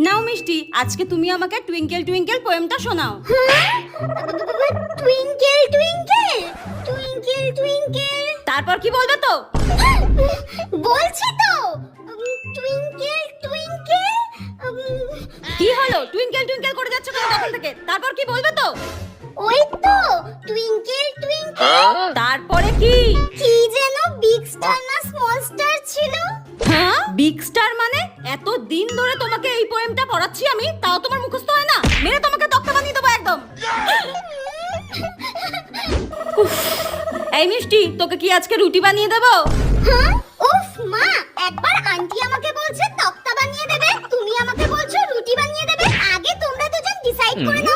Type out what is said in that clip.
নাও মিষ্টি, আজকে তুমি আমাকে টুইঙ্কেল টুইঙ্কেল পোয়েমটা শোনাও। টুইঙ্কেল টুইঙ্কেল টুইঙ্কেল টুইঙ্কেল, তারপর কি বলবে তো? বলছি তো, টুইঙ্কেল টুইঙ্কেল। কি হলো, টুইঙ্কেল টুইঙ্কেল করে যাচ্ছ কেন তখন থেকে? তারপর কি বলবে তো? ওই তো টুইঙ্কেল টুইঙ্কেল। তারপরে কি? কি যেন বিগ স্টার না স্মল স্টার ছিল? হ্যাঁ, বিগ স্টার মানে? এত দিন ধরে তোমাকে এই পোয়েমটা পড়াচ্ছি আমি, তাও তোমার মুখস্থ হয় না? মেরে তোমাকে তক্তা বানিয়ে দেবো একদম। উফ, এই মিষ্টি, তোকে কি আজকে রুটি বানিয়ে দেবো? হ্যাঁ, উফ মা, একবার আন্টি আমাকে বলছে তক্তা বানিয়ে দেবে, তুমি আমাকে বলছো রুটি বানিয়ে দেবে। আগে তোমরা দুজন ডিসাইড করে নাও